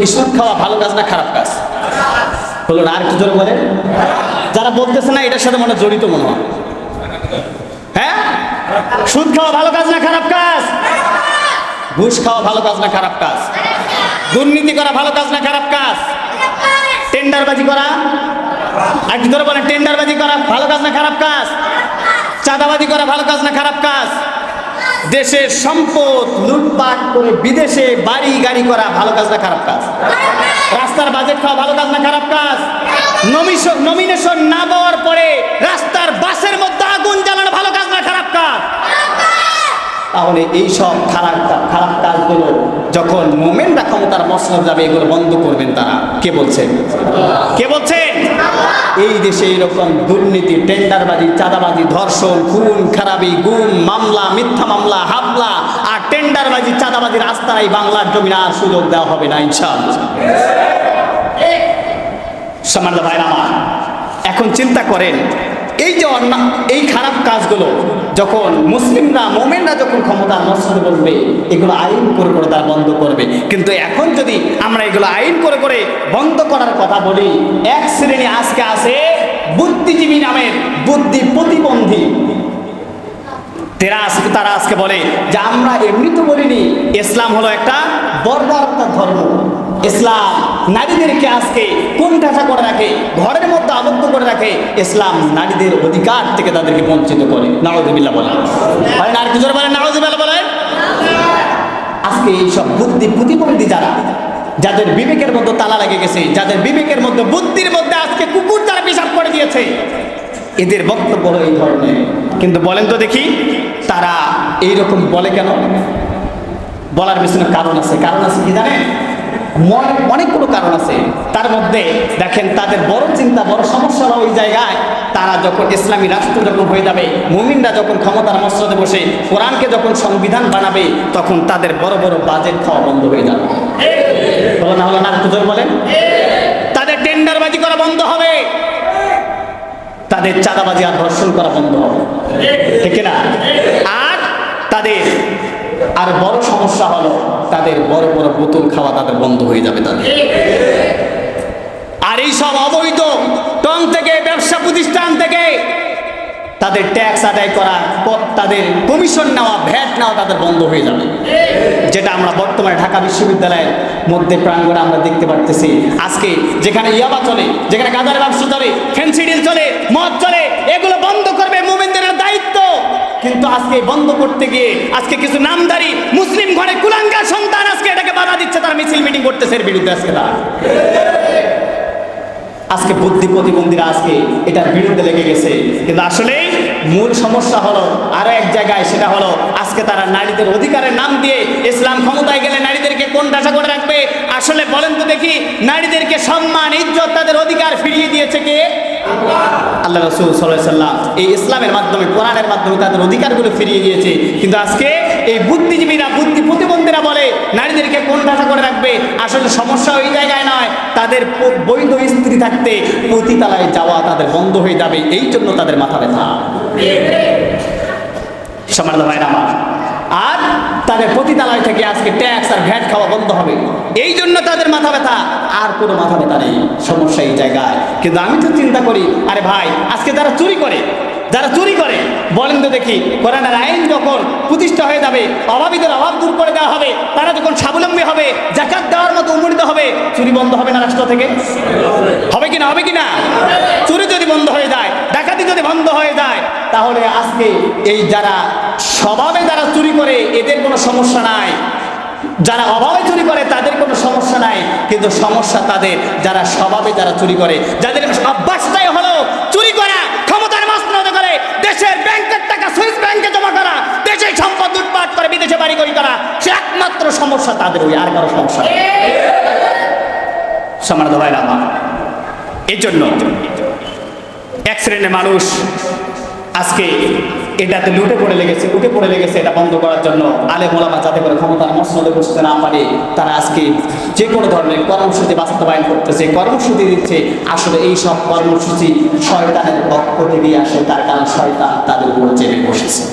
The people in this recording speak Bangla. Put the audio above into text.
এই সুদ খাওয়া ভালো কাজ না খারাপ কাজ? হলো না? আর একটু জোরে বলেন। যারা বলতেছে না এটার সাথে মনে জড়িত মনে হয়। হ্যাঁ, সুদ খাওয়া ভালো কাজ না খারাপ কাজ? ঘুষ খাওয়া ভালো কাজ না খারাপ কাজ? দুর্নীতি করা ভালো কাজ না খারাপ কাজ? টেন্ডারবাজি করা, আর কি ধরে বলেন, টেন্ডারবাজি করা ভালো কাজ না খারাপ কাজ? চাঁদাবাজি করা ভালো কাজ না খারাপ কাজ? দেশের সম্পদ লুটপাট করে বিদেশে বাড়ি গাড়ি করা ভালো কাজ না খারাপ কাজ? রাস্তার বাজেট খাওয়া ভালো কাজ না খারাপ কাজ? নমিনেশন না পাওয়ার পরে রাস্তার বাসের মধ্যে আগুন জ্বালানো ভালো কাজ না খারাপ কাজ? তাহলে এই সব খারাপ কাজগুলো যখন মোমেনরা ক্ষমতার মসনদ যাবে এগুলো বন্ধ করবেন তারা। কে বলছেন? কে বলছেন? এই দেশে এরকম দুর্নীতি, টেন্ডারবাজি, চাঁদাবাজি, ধর্ষণ, খুন খারাপি, গুম, মামলা, মিথ্যা মামলা, হামলা আর টেন্ডারবাজি, চাঁদাবাজির রাস্তায় বাংলার জমিনে আর সুযোগ দেওয়া হবে না ইনশাআল্লাহ। সম্মানিত ভাইরা আমার, এখন চিন্তা করেন এই যে এই খারাপ কাজগুলো যখন মুসলিমরা মোমেনরা যখন ক্ষমতার মসনদে বলবে এগুলো আইন করে করে তারা বন্ধ করবে। কিন্তু এখন যদি আমরা এগুলো আইন করে করে বন্ধ করার কথা বলি, এক শ্রেণী আজকে আছে বুদ্ধিজীবী নামের বুদ্ধি প্রতিবন্ধী। তারা আজকে বলে যে আমরা এমনি তো বলিনি, ইসলাম হলো একটা বর্বরতার ধর্ম। ইসলাম নারীদেরকে আজকে কোণঠাসা করে রাখে, ঘরের মধ্যে আবদ্ধ করে রাখে। ইসলাম নারীদের অধিকার থেকে তাদেরকে বঞ্চিত করে। নাউযুবিল্লাহ বলে, আর কি জোরে বলেন নাউযুবিল্লাহ বলে। আজকে এইসব বুদ্ধি প্রতিবন্ধী যাদের বিবেকের মধ্যে তালা লেগে গেছে, যাদের বিবেকের মধ্যে বুদ্ধির মধ্যে আজকে কুকুর যারা পেশাব করে দিয়েছে, এদের বক্তব্য হলো এই ধরনের। কিন্তু বলেন তো দেখি তারা এইরকম বলে কেন? বলার পিছনে কারণ আছে। কারণ আছে কি জানেন? অনেকগুলো কারণ আছে। তার মধ্যে দেখেন তাদের বড় চিন্তা, বড় সমস্যা হলো ওই জায়গায় তারা যখন ইসলামী রাষ্ট্র যখন হয়ে যাবে, মুমিনরা যখন ক্ষমতার মসনদে বসে কোরআনকে যখন সংবিধান বানাবে, তখন তাদের বড় বড় বাজেট খাওয়া বন্ধ হয়ে যাবে। হলো না? হলো না? একটু জোরে বলেন। তাদের টেন্ডারবাজি করা বন্ধ হবে, তাদের চাঁদাবাজি আর ধর্ষণ করা বন্ধ হবে, ঠিক না? আর তাদের আর বড় সমস্যা হলো তাদের বড় বড় বোতল খাওয়া তাদের বন্ধ হয়ে যাবে তাদের। আর এই সব অবৈধ টং থেকে, ব্যবসা প্রতিষ্ঠান থেকে তাদের ট্যাক্স আদায় করা, তাদের কমিশন নেওয়া, ভ্যাট নেওয়া তাদের বন্ধ হয়ে যাবে। যেটা আমরা বর্তমানে ঢাকা বিশ্ববিদ্যালয়ের মধ্যে প্রাঙ্গণে আমরা দেখতে পারতেছি। আজকে যেখানে ইয়াবা চলে, যেখানে গাঁজার ব্যবসা চলে, ফেন্সিডিল চলে, মদ চলে, এগুলো বন্ধ করবে মুমিনদের দায়িত্ব। কিন্তু আজকে বন্ধ করতে গিয়ে আজকে কিছু নামধারী মুসলিম ঘরে কুলাঙ্গার সন্তান আজকে এটাকে বাধা দিচ্ছে, তারা মিছিল মিটিং করতেছে এর বিরুদ্ধে। আজকে বুদ্ধি প্রতিবন্ধীরা আজকে এটার বিরুদ্ধে লেগে গেছে। কিন্তু আসলে মূল সমস্যা হলো আরো এক জায়গায়, সেটা হলো আজকে তারা নারীদের অধিকারের নাম দিয়ে ইসলাম ক্ষমতায় গেলে নারীদেরকে কোণঠাসা করে রাখবে। আসলে বলেন তো দেখি, নারীদেরকে সম্মান, ইজ্জত, তাদের অধিকার ফিরিয়ে দিয়েছে কে? আল্লাহ রাসূল সাল্লাল্লাহু আলাইহি ওয়াসাল্লাম এই ইসলামের মাধ্যমে, কোরআনের মাধ্যমে তাদের অধিকারগুলো ফিরিয়ে দিয়েছে। কিন্তু আজকে এই বুদ্ধিজীবীরা, বুদ্ধি প্রতিবন্ধীরা বলে নারীদেরকে কোণঠাসা করে রাখবে। আসলে সমস্যা ওই জায়গায় নয়, তাদের বৈধ স্ত্রী থাকতে পতিতালয়ে যাওয়া তাদের বন্ধ হয়ে যাবে, এই জন্য তাদের মাথা ব্যথা। সম্মানিত ভাইরা আমার, আর তাদের পতিতালয় থেকে আজকে ট্যাক্স আর ভ্যাট খাওয়া বন্ধ হবে, এই জন্য তাদের মাথা ব্যথা। আর কোনো মাথা ব্যথা নেই, সমস্যা এই জায়গায়। কিন্তু আমি তো চিন্তা করি, আরে ভাই আজকে যারা চুরি করে বলেন তো দেখি, কোরআনের আইন যখন প্রতিষ্ঠা হয়ে যাবে, অভাবীদের অভাব দূর করে দেওয়া হবে, তারা যখন স্বাবলম্বী হবে, যাকাত দেওয়ার মতো উন্মোচিত হবে, চুরি বন্ধ হবে না রাষ্ট্র থেকে? হবে কিনা? হবে কিনা? চুরি যদি বন্ধ হয়ে যায়, ডাকাতি যদি বন্ধ হয়ে যায়, তাহলে আজকে এই যারা স্বভাবে যারা চুরি করে এদের কোনো সমস্যা নাই, যারা অভাবে চুরি করে তাদের কোনো সমস্যা নাই। কিন্তু সমস্যা তাদের যারা স্বভাবে যারা চুরি করে, যাদের অভ্যাসটাই হলো চুরি করা, ক্ষমতার মসনদে করে দেশের ব্যাংকের টাকা সুইস ব্যাংকে জমা করা, দেশের সম্পদ লুটপাট করে বিদেশে বাড়ি করি করা, সে একমাত্র সমস্যা তাদের, ওই আর কারো সমস্যা নেই। সম্মানিত ভাইরা আমার, এই জন্য এক শ্রেণীর মানুষ আজকে এটাতে উঠে পড়ে লেগেছে এটা বন্ধ করার জন্য। আলেম ওলামা যাতে করে ক্ষমতার মসনদে বসতে না পারে, তারা আজকে যে কোনো ধরনের কর্মসূচি বাস্তবায়ন করতেছে, কর্মসূচি দিচ্ছে। আসলে এই সব কর্মসূচি শয়তানের পক্ষ থেকে আসে, তার কারণ শয়তান তাদের উপর চেপে বসেছে।